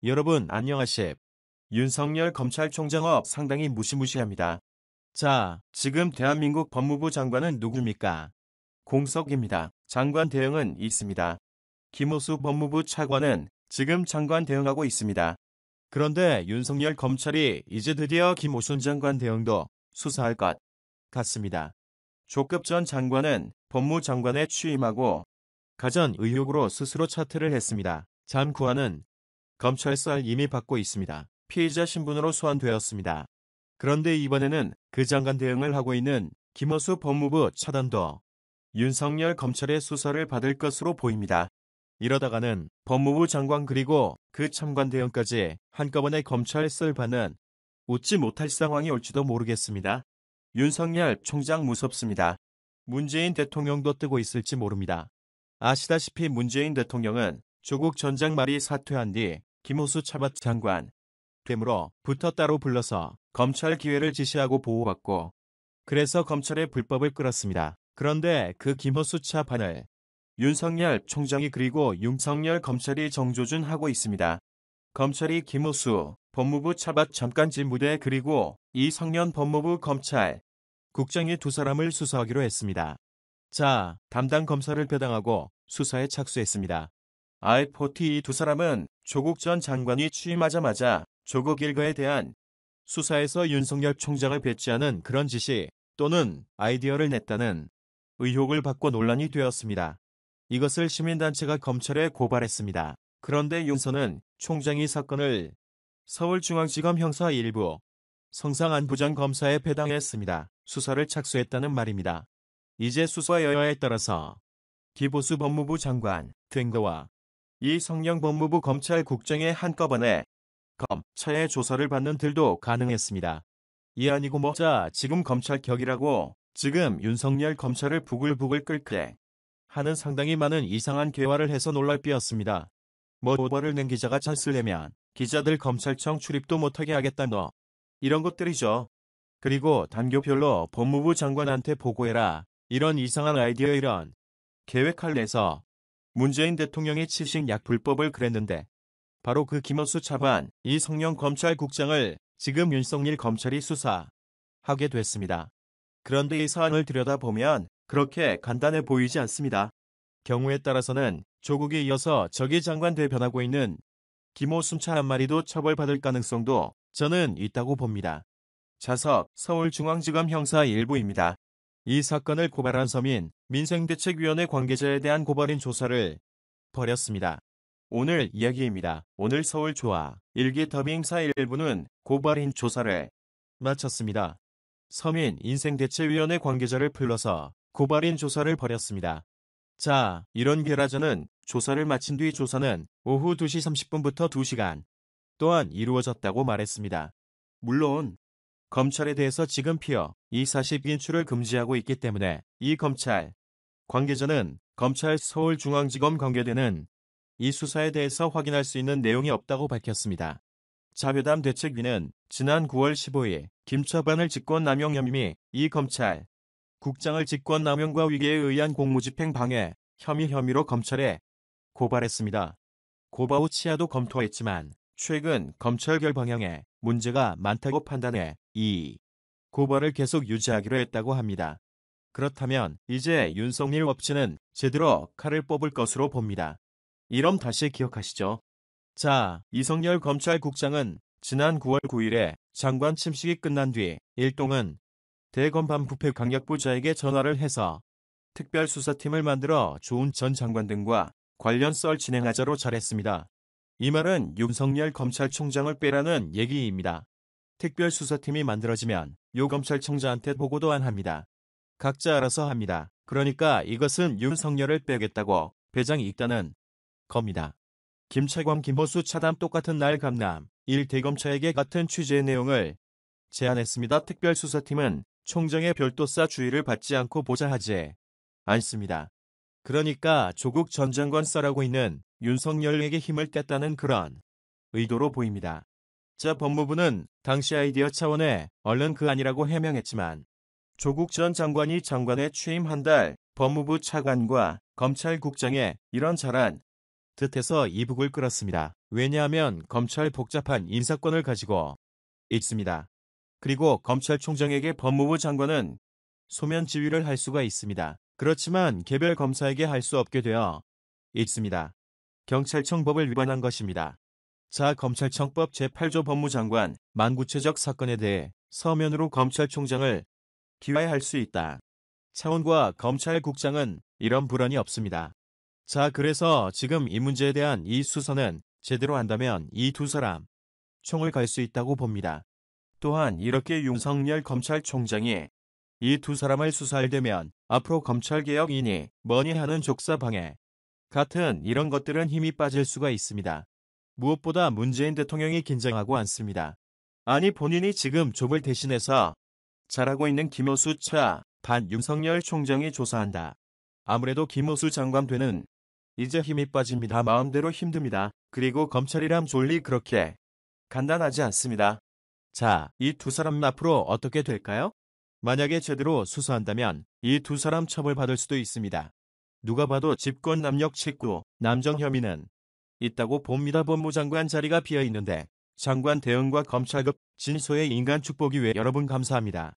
여러분 안녕하십. 윤석열 검찰총장 상당히 무시무시합니다. 자, 지금 대한민국 법무부 장관은 누굽니까? 공석입니다. 장관 대응은 있습니다. 김호수 법무부 차관은 지금 장관 대응하고 있습니다. 그런데 윤석열 검찰이 이제 드디어 김호순 장관 대응도 수사할 것 같습니다. 조급 전 장관은 법무장관에 취임하고 가전 의혹으로 스스로 사퇴를 했습니다. 잠구하는 검찰수사를 이미 받고 있습니다. 피의자 신분으로 소환되었습니다. 그런데 이번에는 그 장관 대응을 하고 있는 김호수 법무부 차관도 윤석열 검찰의 수사를 받을 것으로 보입니다. 이러다가는 법무부 장관 그리고 그 참관 대응까지 한꺼번에 검찰 수사를 받는 웃지 못할 상황이 올지도 모르겠습니다. 윤석열 총장 무섭습니다. 문재인 대통령도 뜨고 있을지 모릅니다. 아시다시피 문재인 대통령은 조국 전 장관이 사퇴한 뒤 김호수 차관 장관 되므로부터 따로 불러서 검찰 기회를 지시하고 보호받고 그래서 검찰의 불법을 끌었습니다. 그런데 그 김호수 차관을 윤석열 총장이 그리고 윤석열 검찰이 정조준하고 있습니다. 검찰이 김호수 법무부 차관 잠깐 직무대 그리고 이성년 법무부 검찰 국장이 두 사람을 수사하기로 했습니다. 자, 담당 검사를 배당하고 수사에 착수했습니다. I40 이 두 사람은 조국 전 장관이 취임하자마자 조국 일가에 대한 수사에서 윤석열 총장을 배치하는 그런 지시 또는 아이디어를 냈다는 의혹을 받고 논란이 되었습니다. 이것을 시민단체가 검찰에 고발했습니다. 그런데 윤서는 총장이 사건을 서울중앙지검 형사 1부 성상한 부장검사에 배당했습니다. 수사를 착수했다는 말입니다. 이제 수사 여야에 따라서 김호수 법무부 장관 된 거와 이성영 법무부 검찰국장의 한꺼번에 검찰의 조사를 받는 들도 가능했습니다. 이 아니고 뭐자 지금 검찰격이라고 지금 윤석열 검찰을 부글부글 끓게 하는 상당히 많은 이상한 개화를 해서 놀랄 삐었습니다. 보고를 낸 기자가 찬스를 내면 기자들 검찰청 출입도 못하게 하겠다 너. 이런 것들이죠. 그리고 단교별로 법무부 장관한테 보고해라. 이런 이상한 아이디어 이런 계획을 내서 문재인 대통령이 치신약 불법을 그랬는데 바로 그 김호수 차관 이성영 검찰국장을 지금 윤석열 검찰이 수사하게 됐습니다. 그런데 이 사안을 들여다보면 그렇게 간단해 보이지 않습니다. 경우에 따라서는 조국에 이어서 적의 장관대 변하고 있는 김호순 차 한 마리도 처벌받을 가능성도 저는 있다고 봅니다. 자석 서울중앙지검 형사 1부입니다. 이 사건을 고발한 서민 민생대책위원회 관계자에 대한 고발인 조사를 벌였습니다. 오늘 이야기입니다. 오늘 서울조화 일기 더빙사 1부는 고발인 조사를 마쳤습니다. 서민 인생대책위원회 관계자를 불러서 고발인 조사를 벌였습니다. 자, 이런 결과전은 조사를 마친 뒤 조사는 오후 2시 30분부터 2시간 또한 이루어졌다고 말했습니다. 물론 검찰에 대해서 지금 이 사실 인출을 금지하고 있기 때문에 이 검찰 관계자는 검찰 서울중앙지검 관계되는 이 수사에 대해서 확인할 수 있는 내용이 없다고 밝혔습니다. 자회담 대책위는 지난 9월 15일 김차관을 직권남용 혐의 이 검찰 국장을 직권남용과 위계에 의한 공무집행 방해 혐의로 검찰에 고발했습니다. 고발 후 치하도 검토했지만 최근 검찰결 방향에 문제가 많다고 판단해 이 고발을 계속 유지하기로 했다고 합니다. 그렇다면 이제 윤석열 업체는 제대로 칼을 뽑을 것으로 봅니다. 이름 다시 기억하시죠? 자, 이성열 검찰국장은 지난 9월 9일에 장관 침식이 끝난 뒤 일동은 대검 부패 강력부자에게 전화를 해서 특별수사팀을 만들어 조은 전 장관 등과 관련 썰 진행하자로 잘했습니다. 이 말은 윤석열 검찰총장을 빼라는 얘기입니다. 특별수사팀이 만들어지면 요 검찰총장한테 보고도 안 합니다. 각자 알아서 합니다. 그러니까 이것은 윤석열을 빼겠다고 배짱이 있다는 겁니다. 김차관 김호수 차담 똑같은 날 강남 1대검차에게 같은 취재의 내용을 제안했습니다. 특별수사팀은 총장의 별도사 주의를 받지 않고 보자 하지 않습니다. 그러니까 조국 전 장관 썰하고 있는 윤석열에게 힘을 뗐다는 그런 의도로 보입니다. 자, 법무부는 당시 아이디어 차원에 얼른 그 아니라고 해명했지만 조국 전 장관이 장관에 취임한 달 법무부 차관과 검찰국장에 이런 잘한 듯해서 이북을 끌었습니다. 왜냐하면 검찰 복잡한 인사권을 가지고 있습니다. 그리고 검찰총장에게 법무부 장관은 소면 지휘를 할 수가 있습니다. 그렇지만 개별 검사에게 할 수 없게 되어 있습니다. 경찰청법을 위반한 것입니다. 자, 검찰청법 제8조 법무장관 만구체적 사건에 대해 서면으로 검찰총장을 기화할 수 있다. 차원과 검찰국장은 이런 불안이 없습니다. 자, 그래서 지금 이 문제에 대한 이 수사는 제대로 한다면 이 두 사람 총을 갈 수 있다고 봅니다. 또한 이렇게 윤석열 검찰총장이 이 두 사람을 수사할 때면 앞으로 검찰개혁이니 뭐니 하는 족사방해 같은 이런 것들은 힘이 빠질 수가 있습니다. 무엇보다 문재인 대통령이 긴장하고 않습니다. 아니 본인이 지금 족을 대신해서 잘하고 있는 김호수 차 반 윤석열 총장이 조사한다. 아무래도 김호수 장관 되는 이제 힘이 빠집니다. 마음대로 힘듭니다. 그리고 검찰이람 졸리 그렇게 간단하지 않습니다. 자, 이 두 사람 앞으로 어떻게 될까요? 만약에 제대로 수사한다면 이 두 사람 처벌받을 수도 있습니다. 누가 봐도 집권남용 직구, 남정 혐의는 있다고 봅니다. 법무장관 자리가 비어있는데 장관 대응과 검찰급 진소의 인간 축복이 왜 여러분 감사합니다.